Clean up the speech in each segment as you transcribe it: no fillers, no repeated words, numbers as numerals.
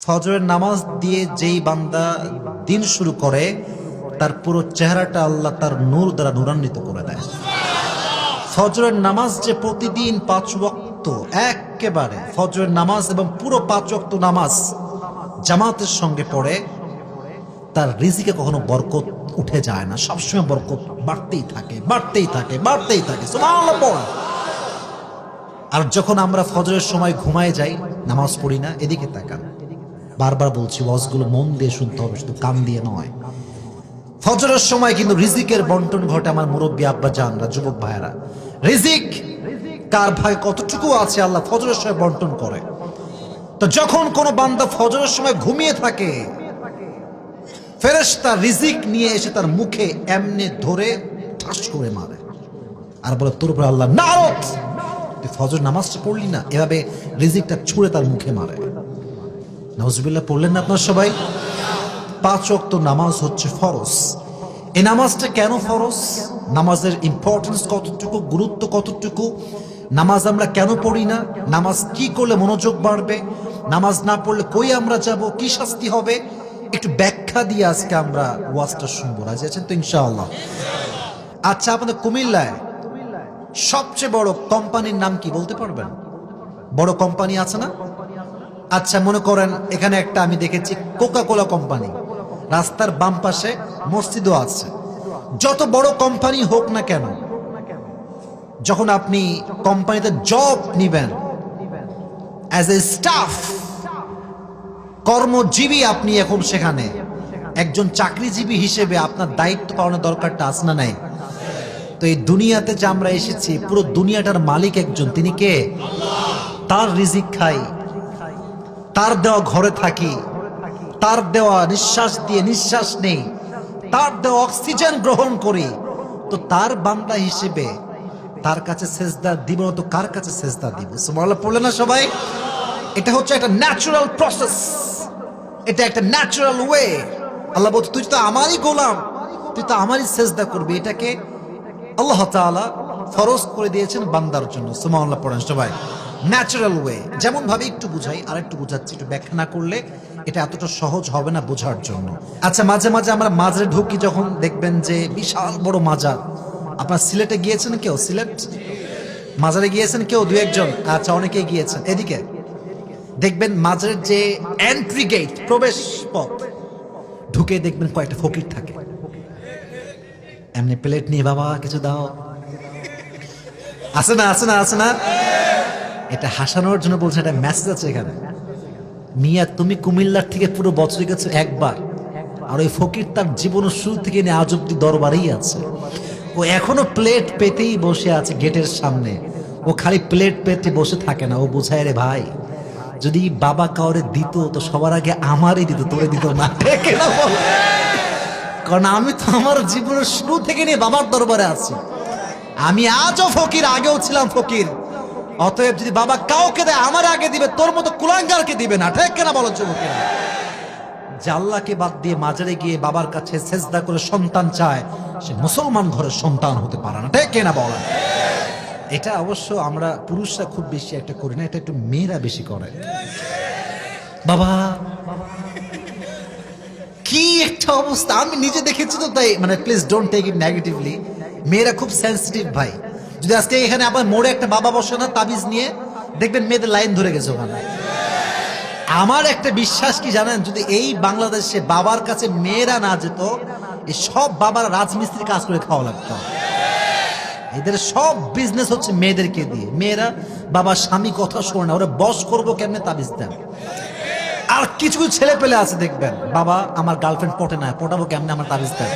ফজরের নামাজ দিয়ে যেই বান্দা দিন শুরু করে তার পুরো চেহারাটা আল্লাহ তার নূর দ্বারা নূরান্বিত করে দেয়। ফজরের নামাজ যে প্রতিদিন 5 ওয়াক্ত একেবারে ফজরের নামাজ এবং পুরো 5 ওয়াক্ত নামাজ জামাতের সঙ্গে পড়ে, তার রিজিকে কখনো বরকত উঠে যায় না, সবসময় বরকত বাড়তেই থাকে, বাড়তেই থাকে, বাড়তেই থাকে। সুবহানাল্লাহ পড়া। আর যখন আমরা ফজরের সময় ঘুমায় যাই, নামাজ পড়ি না, এদিকে তাকান। বারবার বলছি, ওয়াজগুলো মন দিয়ে শুনতে হবে, শুধু কান দিয়ে নয়। ফজরের সময় কিন্তু রিজিকের বন্টন ঘটে। আমার মুরব্বী আব্বা জানরা, যুবক ভাইয়েরা, রিজিক কার ভাগে কতটুকু আছে আল্লাহ ফজরের সময় বন্টন করে। তো যখন কোন বান্দা ফজরের সময় ঘুমিয়ে থাকে, ফেরেশতা রিজিক নিয়ে এসে তার মুখে এমনি ধরে ঠাস করে মারে আর বলে, তোর উপর আল্লাহ নারত, তুই ফজর নামাজটা পড়লি না। এভাবে রিজিকটা ছুঁড়ে তার মুখে মারে। নাউজুবিল্লাহ পড়লেন না আপনার সবাই? 5 ওয়াক্ত নামাজ হচ্ছে ফরজ। এই নামাজটা কেন ফরজ? নামাজের ইম্পর্টেন্স কতটুকু, গুরুত্ব কতটুকু, নামাজ আমরা কেন পড়ি না, নামাজ কি করলে মনোযোগ বাড়বে, নামাজ না পড়লে কই আমরা যাব, কি শাস্তি হবে, একটু ব্যাখ্যা দিয়ে আজকে আমরা ওয়াজটা শুনবো। রাজি আছেন তো ইনশাআল্লাহ? আচ্ছা, আপনাদের কুমিল্লায় সবচেয়ে বড় কোম্পানির নাম কি বলতে পারবেন? বড় কোম্পানি আছে না? আচ্ছা, মনে করেন এখানে একটা আমি দেখেছি কোকা কোলা কোম্পানি, রাস্তার বাম পাশে মসজিদও আছে। যত বড় কোম্পানি হোক না কেন, যখন আপনি কোম্পানিতে জব নিবেন, অ্যাজ এ স্টাফ, কর্মজীবী আপনি, এখন সেখানে একজন চাকরিজীবী হিসেবে আপনার দায়িত্ব পালনের দরকারটা আছে না নাই? তো এই দুনিয়াতে যে আমরা এসেছি, পুরো দুনিয়াটার মালিক একজন, তিনি কে? তার রিজিক খাই, তার দেওয়া ঘরে থাকি, তার দেওয়া নিঃশ্বাস দিয়ে নিঃশ্বাস নেই, তার দেওয়া অক্সিজেন গ্রহণ করি। তো তার বান্দা হিসেবে তার কাছে সেজদা দিব না তো কার কাছে সেজদা দিব? সুবহানাল্লাহ পড়লে না সবাই? এটা হচ্ছে একটা ন্যাচারাল প্রসেস, এটা একটা ন্যাচারাল ওয়ে। আল্লাহ বলছে, তুই তো আমারই গোলাম, তুই তো আমারই সেজদা করবি। এটাকে আল্লাহ তাআলা ফরজ করে দিয়েছেন বান্দার জন্য। সুবহানাল্লাহ পড়েন সবাই। ন্যাচারাল ওয়ে, যেমন ভাবে একটু বুঝাই আর একটু বুঝাচ্ছি, একটু ব্যাখ্যা না করলে এটা এতটা সহজ হবে না বোঝার জন্য। আচ্ছা, মাঝে মাঝে আমরা মাজারে ঢুকি, যখন দেখবেন যে বিশাল বড় মাজার। আপনার সিলেটে গিয়েছেন কেউ? সিলেট মাজারে গিয়েছেন কেউ? 2-1 জন? আচ্ছা, অনেকেই গিয়েছেন। এদিকে দেখবেন মাজারের যে এন্ট্রি গেট, প্রবেশ পথ, ঢুকে দেখবেন কয়েকটা ফকির থাকে, এমনি প্লেট নিয়ে, বাবা কিছু দাও, আছে না, আছে না, আছে না? এটা হাসানোর জন্য বলছে, এটা মেসেজ আছে এখানে। মিয়া, তুমি কুমিল্লার থেকে পুরো বছরে গেছো একবার, আর ওই ফকির তার জীবনের শুরু থেকে নিয়ে আজ অব্দি দরবারেই আছে। ও এখনো প্লেট পেতেই বসে আছে গেটের সামনে। ও খালি প্লেট পেতে বসে থাকে না, ও বোঝায়, রে ভাই, যদি বাবা কাউরে দিত তো সবার আগে আমারই দিত, তোরে দিত না। ঠিক না বল? কারণ আমি তো আমার জীবনের শুরু থেকে নিয়ে বাবার দরবারে আছি। আমি আজও ফকির, আগেও ছিলাম ফকির। অতএব যদি বাবা কাউকে দেয়, আমার আগে দিবে, তোর মতো কুলাঙ্গারকে দিবে না। ঠিক কেনা বলো যুবকেরা? যে আল্লাহকে বাদ দিয়ে মাজারে গিয়ে বাবার কাছে সেজদা করে সন্তান চায়, সে মুসলমান ঘরের সন্তান হতে পারে না। ঠিক কেনা বলো? এটা অবশ্য আমরা পুরুষরা খুব বেশি একটা করি না, এটা একটু মেয়েরা বেশি করে। বাবা কি একটা অবস্থা, আমি নিজে দেখেছি তো, তাই মানে please don't take it negatively. মেয়েরা খুব সেন্সিটিভ ভাই। যদি আজকে এখানে আবার মোড়ে একটা বাবা বসে না তাবিজ নিয়ে, দেখবেন মেয়েদের লাইন ধরে গেছে ওখানে। আমার একটা বিশ্বাস কি জানেন, যদি এই বাংলাদেশে বাবার কাছে মেয়েরা না যেত, এই সব বাবার রাজমিস্ত্রি কাজ করে খাওয়া লাগতো। এদের সব বিজনেস হচ্ছে মেয়েদেরকে দিয়ে। মেয়েরা বাবা স্বামী কথা শোনে না, ওরা বস করবো কেমনে তাবিজ দেন। আর কিছু কিছু ছেলে পেলে আছে দেখবেন, বাবা আমার গার্লফ্রেন্ড পটে না, পটাবো কেমনে, আমার তাবিজ দেন।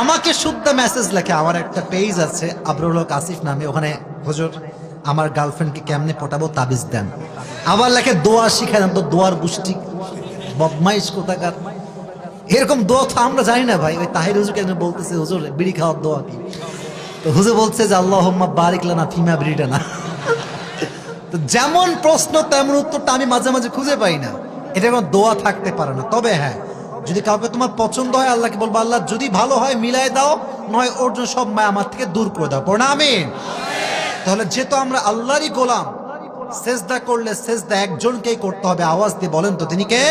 আমাকে শুদ্ধ মেসেজ লেখে, আমার একটা পেজ আছে আবরুল হক আসিফ নামে, ওখানে, হুজুর আমার গার্লফ্রেন্ডকে কেমনে পটাবো তাবিজ দেন। আবার লেখে দোয়া শিখায় দেন। তো দোয়ার গোষ্ঠী বদমাইশ কোথাকার। এরকম দোয়া তো আমরা জানি না ভাই। ওই তাহির হুজুর কেন বলতেছে, হুজুর বিড়ি খাওয়ার দোয়া কি? তো হুজুর বলছে যে আল্লাহুম্মা বারিক লানা ফিমা বিরিটানা। তো যেমন প্রশ্ন তেমন উত্তরটা আমি মাঝে মাঝে খুঁজে পাই না। এটা কোনো দোয়া থাকতে পারে না। তবে হ্যাঁ, যদি কাউকে তোমার পছন্দ হয়, আল্লাহকে বলবো, আল্লাহ যদি ভালো হয় মিলাই দাও, নয় ওর জন্য সব মায়া আমার থেকে দূর করে দাও। পড়না আমিন। তাহলে যেহেতু আমরা আল্লাহরই গোলাম, সেজদা করলে সেজদা একজনকেই করতে হবে। আওয়াজ দিয়ে বলেন তো তিনি কে?